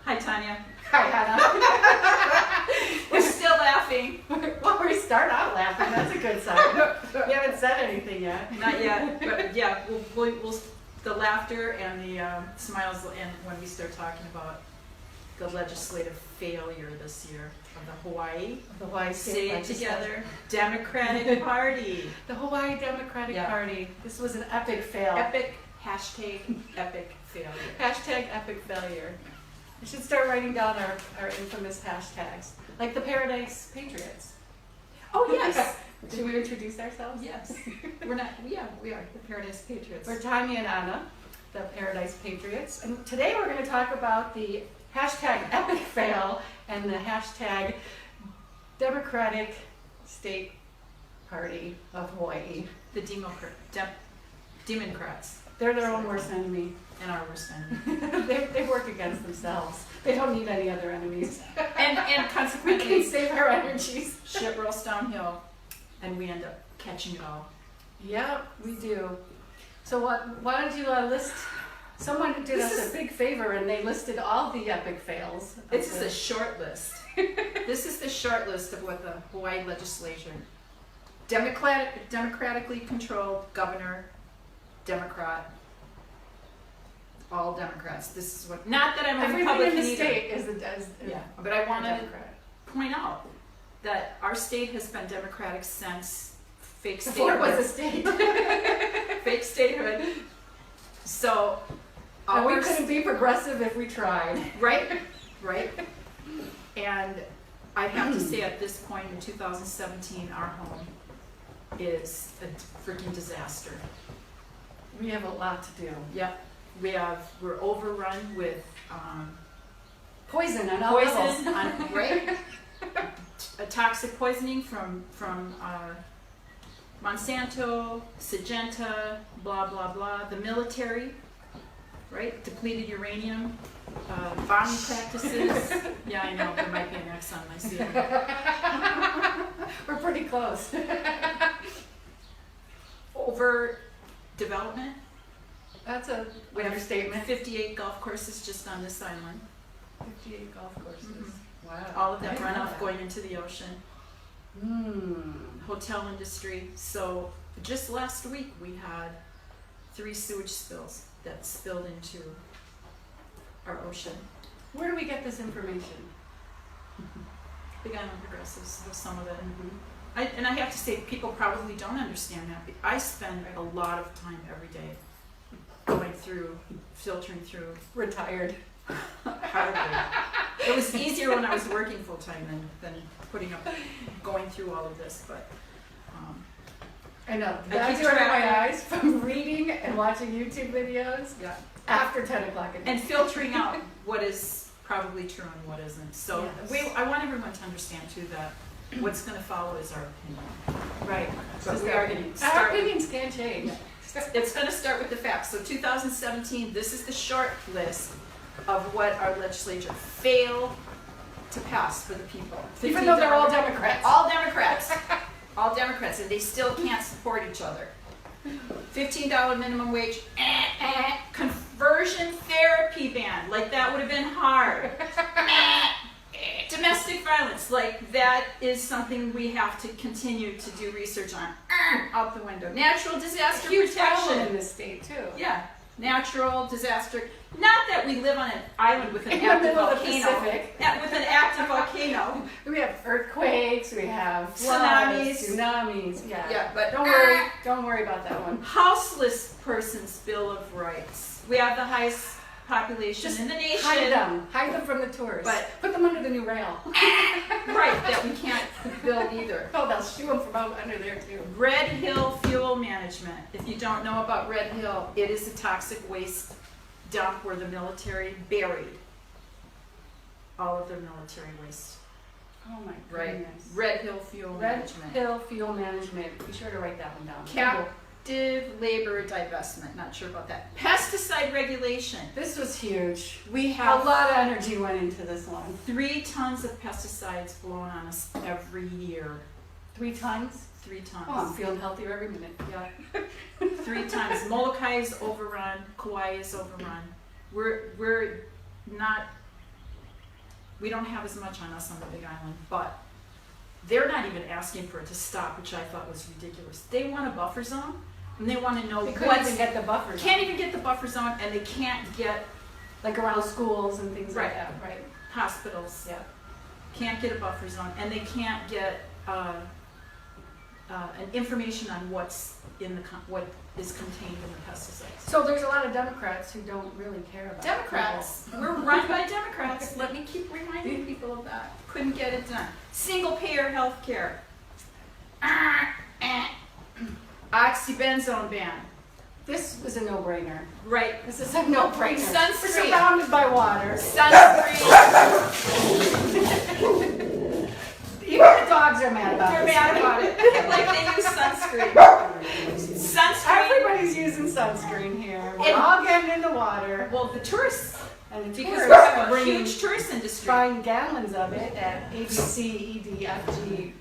Hi, Tanya. Hi, Hannah. We're still laughing. Well, we start out laughing. That's a good sign. We haven't said anything yet. Not yet, but yeah, we'll the laughter and the smiles will end when we start talking about the legislative failure this year of the Hawaii. The Hawaii Say it Legislature. Together Democratic Party. The Hawaii Democratic Party. This was an epic fail. Epic, hashtag epic failure. Hashtag epic failure. We should start writing down our infamous hashtags, like the Paradise Patriots. Oh, yes. Should we introduce ourselves? Yes. We're not, yeah, we are the Paradise Patriots. We're Tanya and Anna, the Paradise Patriots. And today we're going to talk about the hashtag epic fail and the hashtag Democratic State Party of Hawaii. The Democrats. They're their own worst enemy. And our worst enemy. they work against themselves. They don't need any other enemies. And We consequently, can save our energies. shit rolls downhill, and we end up catching it all. Yeah, we do. So why don't you list, someone did This us is- a big favor and they listed all the epic fails. of This is the- a short list. This is the short list of what the Hawaii Legislature, democratically controlled governor, Democrat, all Democrats. This is what, not that I'm a Everybody in Republican the either. state is Yeah, but I want to Democrat. point out that our state has been Democratic since fake Before it was a statehood. state. Fake statehood. So, And we ours- couldn't be progressive if we tried. right, right. And I have to say, at this point in 2017, our home is a freaking disaster. We have a lot to do. Yep, we're overrun with Poison on all levels. poison, right? A toxic poisoning from Monsanto, Syngenta, blah blah blah. The military, right? Depleted uranium, bombing practices. Yeah, I know there might be an X on my CV. We're pretty close. Over development. That's a We have understatement. 58 golf courses just on this island. 58 golf courses. Mhm. Wow. All of that I didn't know runoff that. going into the ocean. Hotel industry. So just last week we had 3 sewage spills that spilled into our ocean. Where do we get this information? Big Island Progressives have some of it. And I have to say, people probably don't understand that. But I spend a lot of time every day going through, filtering through. Retired. Hardly. It was easier when I was working full time than going through all of this. But I know. I That's keep where track. my eyes from reading and watching YouTube videos yeah, after 10 o'clock at night. and filtering out what is probably true and what isn't. So Yes. I want everyone to understand too that what's going to follow is our opinion. Right. But we are going to Our start. opinions can change. It's going to start with the facts. So 2017, this is the short list of what our legislature failed to pass for the people. Even though they're all Democrats. All Democrats. All Democrats, and they still can't support each other. $15 minimum wage, conversion therapy ban, like that would have been hard. Domestic violence, like that is something we have to continue to do research on. Out the window. Natural disaster Huge problem protection. in this state too. Yeah, natural disaster. Not that we live on an island with an In the active middle of the volcano. Pacific. Yeah, with an active volcano. We have earthquakes, we have floods, tsunamis. Yeah. Yeah, but Don't worry about that one. Houseless person's bill of rights. We have the highest population Just in the nation. Hide them from the tourists. But- put them under the new rail. Right, that we can't build either. Oh, they'll shoo them from out under there too. Red Hill Fuel Management. If you don't know about Red Hill, it is a toxic waste dump where the military buried all of their military waste. Oh my Right. goodness. Red Hill Fuel Red Management. Hill Fuel Management. Be sure to write that one down. Captive labor divestment. Not sure about that. Pesticide regulation. This was huge. We A have lot of energy went into this one. 3 tons of pesticides blown on us every year. 3 tons? 3 tons. Oh, I'm feeling healthier every minute. Yeah. 3 times. Molokai is overrun. Kauai is overrun. We're not We don't have as much on us on the Big Island, but they're not even asking for it to stop, which I thought was ridiculous. They want a buffer zone, and they want to know They couldn't even get the buffer zone. Can't even get the buffer zone, and they can't get Like around schools and things like Right. that, right? hospitals. Yeah. Can't get a buffer zone, and they can't get an information on what's in the what is contained in the pesticides. So there's a lot of Democrats who don't really care about Democrats. We're run by Democrats. Let me keep reminding people of that. Couldn't get it done. Single payer health care. Oxybenzone ban. This was a no-brainer. Right. This is a no-brainer. Sunscreen. We're surrounded by water. Sunscreen. Even the dogs are mad about They're this. mad about it. Like they use sunscreen. Sunscreen. Everybody's using sunscreen here. We're And- all getting in the water. Well, the tourists. And the Because tourists we have are a bringing huge tourist industry. buying gallons of it at ABC, EDFG.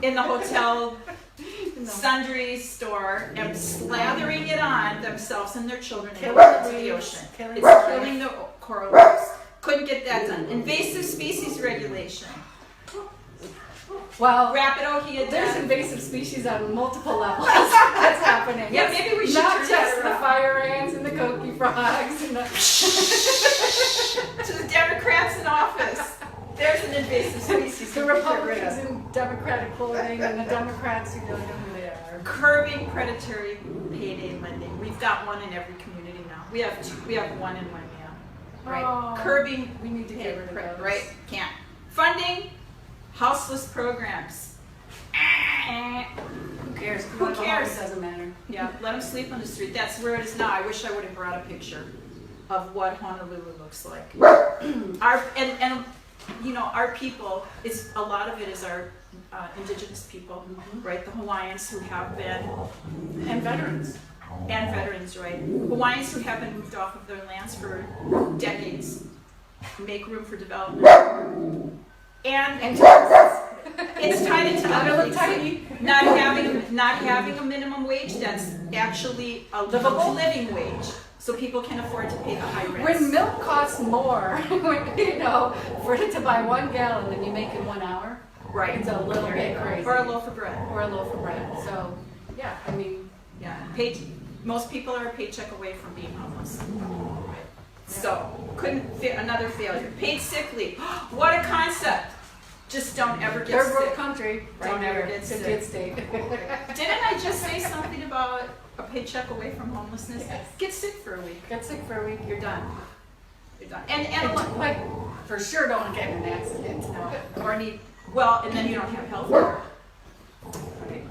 In the hotel sundry store and slathering it on themselves and their children and Killing into the the reefs, ocean. killing It's the killing the coral reefs. Couldn't get that done. Invasive species regulation. Well, Rapidohea there's death. invasive species on multiple levels. That's happening. Yeah, maybe we should Not turn just that the around. fire ants and the coqui frogs and the To the Democrats in office. There's an invasive species. the we can get rid of. Republicans in Democratic clothing and the Democrats who don't know who they are. Curbing predatory payday lending. We've got one in every community now. We have two. We have one in Waimea. Right. Oh, Curbing. we need to get rid of those. Right. Can't. Funding houseless programs. Who cares? Who cares? It doesn't matter. Yeah. Let them sleep on the street. That's where it is now. I wish I would have brought a picture of what Honolulu looks like. Our and you know our people. It's a lot of it is our indigenous people, right? The Hawaiians who have been And veterans. and veterans, right? Hawaiians who have been moved off of their lands for decades, make room for development. And it's tied into other Really things. tiny. Not having a minimum wage that's actually a Livable? living wage, so people can afford to pay the high rents. When milk costs more, you know, for it to buy 1 gallon than you make in 1 hour, Right. it's a little bit crazy. Or a loaf of bread. Or a loaf of bread. So, yeah, I mean, Yeah. Most people are a paycheck away from being homeless. Right. So, another failure. Paid sick leave. What a concept. Just don't ever get third world sick. country, right Don't ever here. get It's a sick. good state. Didn't I just say something about a paycheck away from homelessness? Yes. Get sick for a week. Get sick for a week. You're done. You're done. And a lot, Like, for sure don't get in an accident. or need, well, and then you don't have health care. Right.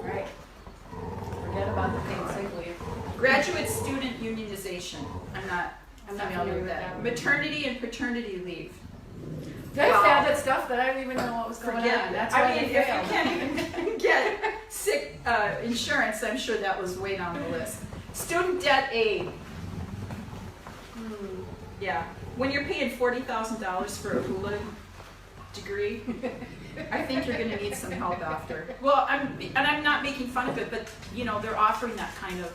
Right. Forget about the paid sick leave. Graduate student unionization. I'm not familiar familiar with with that. that one. Maternity and paternity leave. They Wow. added stuff that I didn't even know what was going Forget on. that. That's why I mean, they if failed. you can't even get sick insurance, I'm sure that was way down the list. Student debt aid. Yeah. When you're paying $40,000 for a hula degree, I think you're going to need some help after. Well, I'm not making fun of it, but you know they're offering that kind of.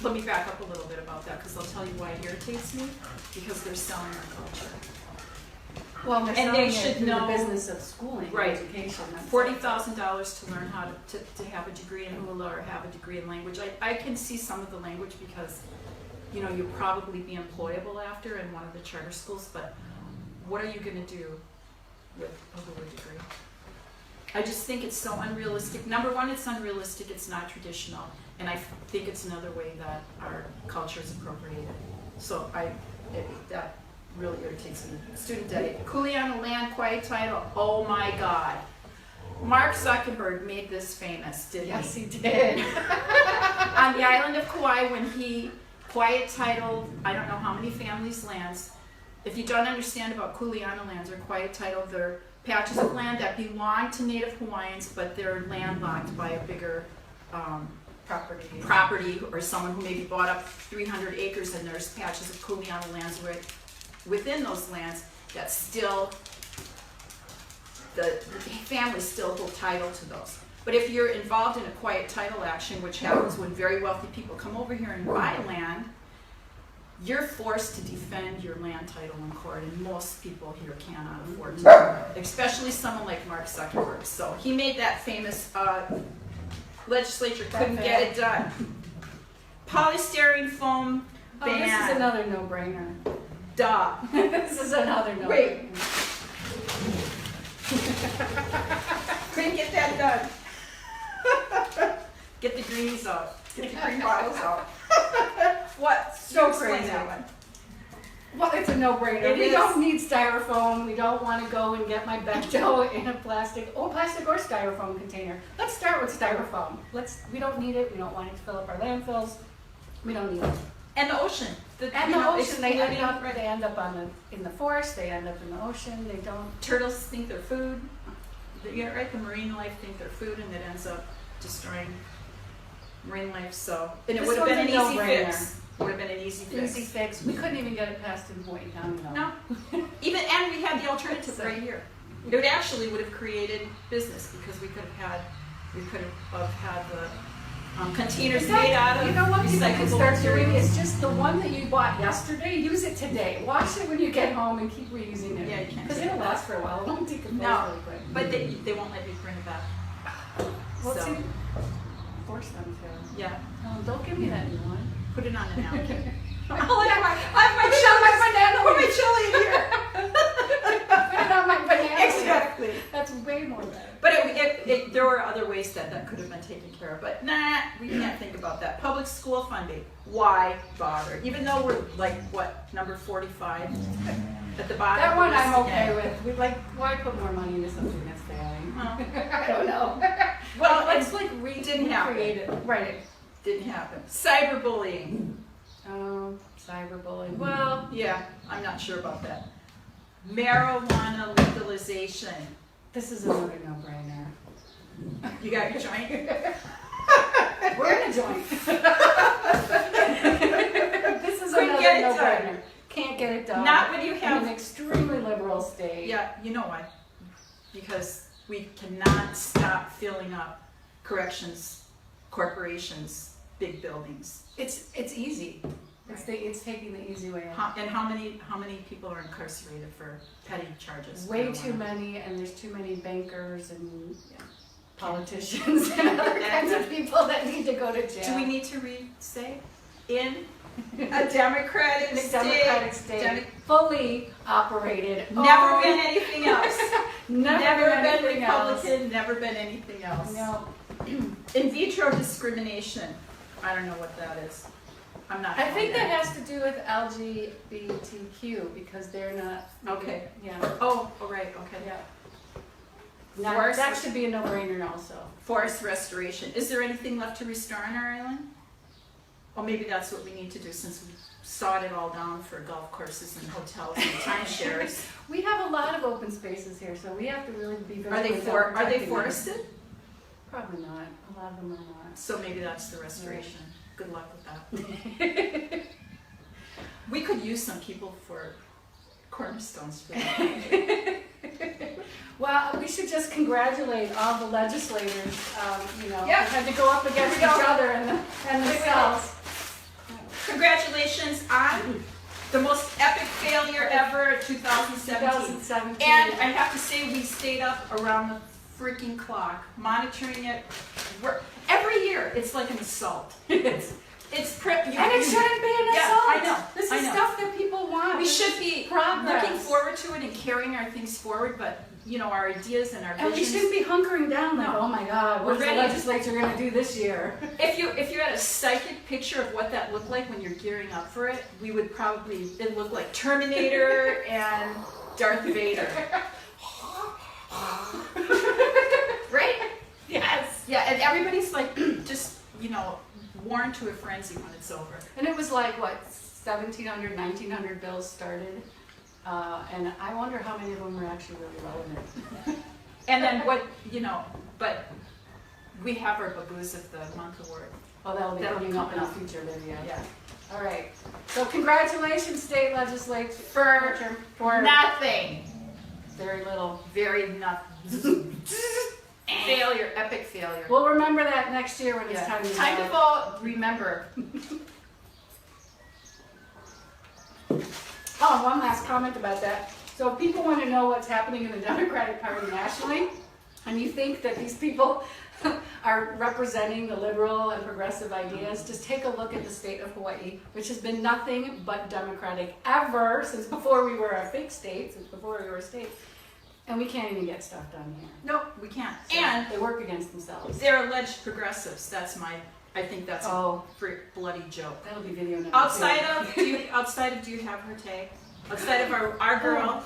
Let me back up a little bit about that because I'll tell you why it irritates me. Because they're selling our culture. Well, they're And selling they it should through know- the business of schooling, Right. education. That's- $40,000 to learn how to have a degree in hula or have a degree in language. I can see some of the language because, you know, you'll probably be employable after in one of the charter schools, but what are you going to do with a hula degree? I just think it's so unrealistic. Number one, it's unrealistic, it's not traditional, and I think it's another way that our culture is appropriated. So that really irritates me. Student debt. Kuleana land quiet title. Oh my God. Mark Zuckerberg made this famous, didn't Yes, he? he did. On the island of Kauai, when he quiet titled, I don't know how many families' lands. If you don't understand about Kuleana lands, or quiet titled, they're patches of land that belong to Native Hawaiians, but they're landlocked by a bigger property, or someone who maybe bought up 300 acres, and there's patches of Kuleana lands within those lands that still, the families still hold title to those. But if you're involved in a quiet title action, which happens when very wealthy people come over here and buy land, you're forced to defend your land title in court, and most people here cannot afford to, especially someone like Mark Zuckerberg. So he made that famous legislature couldn't get it done. Polystyrene foam ban. This is another no-brainer. Duh. This is another no-brainer. Wait. Couldn't get that done. Get the greenies out. Get the green bottles out. What? So You explain crazy. that one. Well, it's a no-brainer. It We is. don't need styrofoam. We don't want to go and get my bento in a plastic or styrofoam container. Let's start with styrofoam. We don't need it. We don't want it to fill up our landfills. We don't need it. And the ocean. And the ocean, they exploding- end up in the forest. They end up in the ocean. They don't. Turtles think they're food. You're right. The marine life think they're food, and it ends up destroying marine life. So, and it This would have been an one's a easy no-brainer. fix. Would have been an easy fix. Easy fix. We couldn't even get it passed in Hawaii County. No. And we had the alternative right here. It would actually would have created business because we could have had the containers made out of You know what people can recyclable start doing? materials. It's just the one that you bought yesterday, use it today. Wash it when you get home and keep reusing it. Yeah, you can't Because do it'll that. last for a while. It won't decompose No. really quick. But they won't let me bring it back. Well, So. see, force them to. Yeah. Don't give me that new one. Put it on a napkin. Put I have my chili in here. it on my banana. Exactly. That's way more better. But there were other ways that could have been taken care of. But nah, we can't think about that. Public school funding. Why bother? Even though we're like, what, number 45 at the bottom? That of one the list I'm again. okay with. Why put more money into something that's failing? Well, I don't know. Well, it's like didn't happen. recreate it. Right. Didn't happen. Cyberbullying. Cyberbullying. Well, Yeah, I'm not sure about that. Marijuana legalization. this is another no-brainer. You got your joint? We're in a joint. This is Couldn't another get it no-brainer. done. Can't get it done. Not when you in have. an extremely liberal state. Yeah, you know why? Because we cannot stop filling up corrections, corporations, big buildings. It's easy. It's taking the easy way out. And how many people are incarcerated for petty charges? Way too many, and there's too many bankers and politicians and other kinds of people that need to go to jail. Do we need to say in a democratic in a state? democratic state, fully operated. Never been anything else. Never been anything else. Republican. Never been anything else. No. In vitro discrimination. I don't know what that is. I'm not. I think that familiar. has to do with LGBTQ because they're not. Okay. Yeah. Oh, right. Okay. Yeah. Forest, That should be a no-brainer also. forest restoration. Is there anything left to restore on our island? Well, maybe that's what we need to do since we sawed it all down for golf courses and hotels and timeshares. We have a lot of open spaces here, so we have to really be very. Are they protecting them. forested? Probably not. A lot of them are not. So maybe that's the restoration. Good luck with that. We could use some people for cornerstones for that. Well, we should just congratulate all the legislators, Yeah. who had to go up against each Here we go. other and themselves. Congratulations on the most epic failure ever, 2017. 2017. And I have to say, we stayed up around the freaking clock, monitoring it. Every year, it's like an assault. It's prep. And it shouldn't be an Yeah, assault. I know. This I is know. stuff that people want. We This should is be progress. looking forward to it and carrying our things forward, but our ideas and our And we visions. shouldn't be hunkering down like, No. oh my God, We're what is the ready. legislature going to do this year? If you had a psychic picture of what that looked like when you're gearing up for it, we would probably, it looked like Terminator and Darth Vader. Right? Yes. Yeah, and everybody's like, just, worn to a frenzy when it's over. And it was like, what, 1,700, 1,900 bills started. And I wonder how many of them were actually really relevant. And then but we have our Baboos of the Month award. Well, that'll be That'll coming be up in a coming up. future video. Yeah. All right. So congratulations, state legislature. For Nothing. very little. Very nothing. Failure, epic failure. We'll remember that next year when it's time to Time to vote. vote. Remember. Oh, one last comment about that. So if people want to know what's happening in the Democratic Party nationally, and you think that these people are representing the liberal and progressive ideas, just take a look at the state of Hawaii, which has been nothing but Democratic ever since before we were a fake state, since before we were a state. And we can't even get stuff done here. Nope, we can't. So And they work against themselves. they're alleged progressives. I think that's a bloody joke. That'll be video number Outside two. of, do you have her tag? Outside of our girl,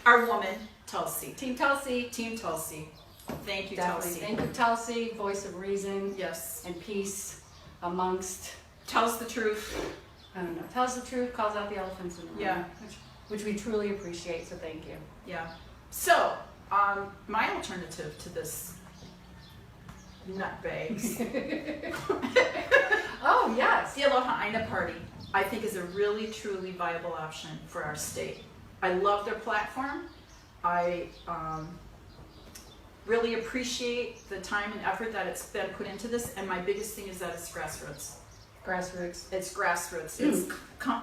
our woman, Tulsi. Team Tulsi. Team Tulsi. Thank you, Definitely. Tulsi. Thank you, Tulsi, voice of reason Yes. and peace amongst, Tells the truth. I don't know, tells the truth, calls out the elephants in the room. Yeah. Which we truly appreciate, so thank you. Yeah. So, my alternative to this nutbags, Oh, yes. the Aloha Aina Party, I think is a really, truly viable option for our state. I love their platform. I really appreciate the time and effort that it's been put into this, and my biggest thing is that it's grassroots. Grassroots. It's grassroots.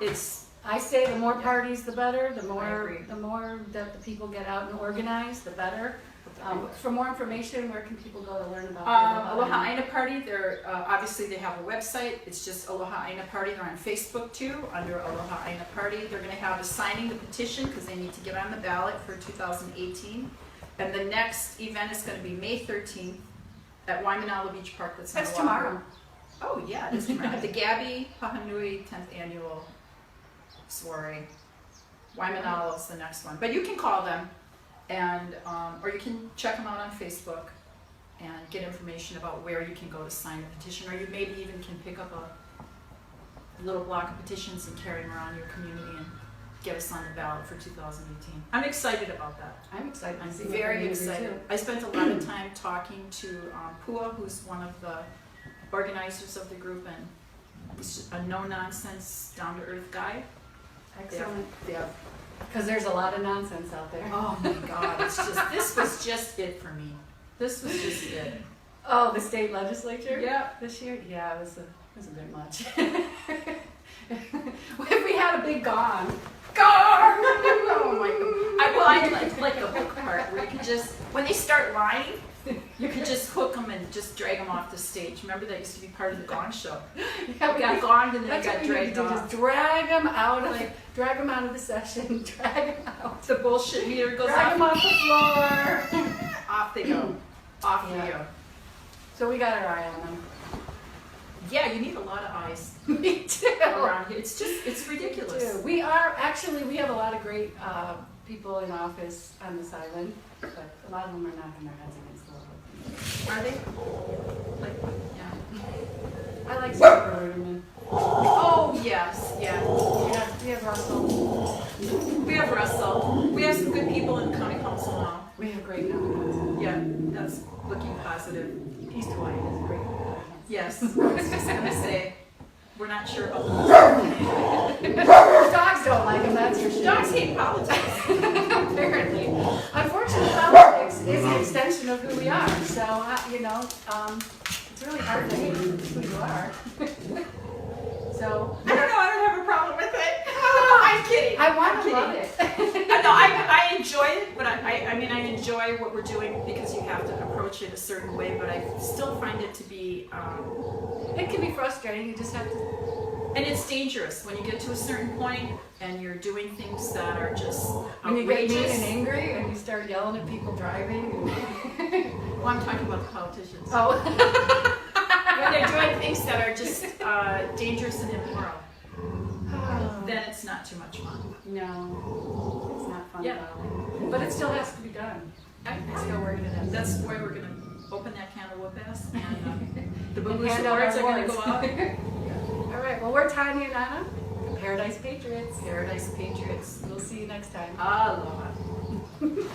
It's I say the more parties, the better. The agree. more that the people get out and organize, the better. For more information, where can people go to learn about the Aloha Aina Party? They're obviously they have a website. It's just Aloha Aina Party. They're on Facebook too, under Aloha Aina Party. They're going to have a signing the petition because they need to get on the ballot for 2018. And the next event is going to be May 13th at Waimanalo Beach Park. That's That's Oahu. tomorrow. Oh yeah, it is tomorrow. The Gabby Pahanui 10th Annual Soiree. Waimanalo is the next one. But you can call them, and or you can check them out on Facebook and get information about where you can go to sign the petition, or you maybe even can pick up a little block of petitions and carry them around your community and get us on the ballot for 2018. I'm excited about that. I'm excited. I'm to see what very they're gonna do, excited. too. I spent a lot of time talking to Pua, who's one of the organizers of the group, and he's a no-nonsense, down-to-earth guy. Excellent. Yeah. Because there's a lot of nonsense out there. Oh my God, this was just it for me. This was just it. Oh, the state legislature? Yeah. This year? Yeah, it was a bit much. If we had a big gong. Oh my God. I like the hook part where you can just, when they start lying, you can just hook them and just drag them off the stage. Remember that used to be part of the Gong Show. Yeah, We got gonged and then that's we what got we need dragged to do, off. just drag them out of the session, drag them out. The bullshit meter goes Drag them off. off the floor. Off they go. Off Yeah. they go. So we got our eye on them. Yeah, you need a lot of eyes Me too. around here. It's ridiculous. We have a lot of great people in office on this island, but a lot of them are knocking their heads against the wall. Are they? Like, yeah. I like Super Ruderman. Oh yes, yeah. We have Russell. We have Russell. We have some good people in the county council now. We have great nominations. Yeah, that's looking positive. East Hawaii is great. Yes, I was just gonna say, we're not sure about the Dogs don't like him, that's for sure. dogs hate politics. Apparently. Unfortunately, politics is an extension of who we are. So, it's really hard to hate who you are. So, I don't have a problem with it. I'm kidding. I want I'm to love kidding. it. No, I enjoy it, but I mean, I enjoy what we're doing because you have to approach it a certain way, but I still find it to be, It can be frustrating. You just have to. and it's dangerous when you get to a certain point and you're doing things that are just When you get mean and outrageous. angry and you start yelling at people driving. Well, I'm talking about the politicians. Oh. When they're doing things that are just dangerous and immoral, then it's not too much fun. No, it's not fun Yeah. at all. But it still has to be done. It's still working it out. That's why we're going to open that can of whoop ass, and the And Boo hand out awards our are going to go awards. out. All right, well, we're Tanya and Anna, the Paradise Patriots. Paradise Patriots. We'll see you next time. Aloha.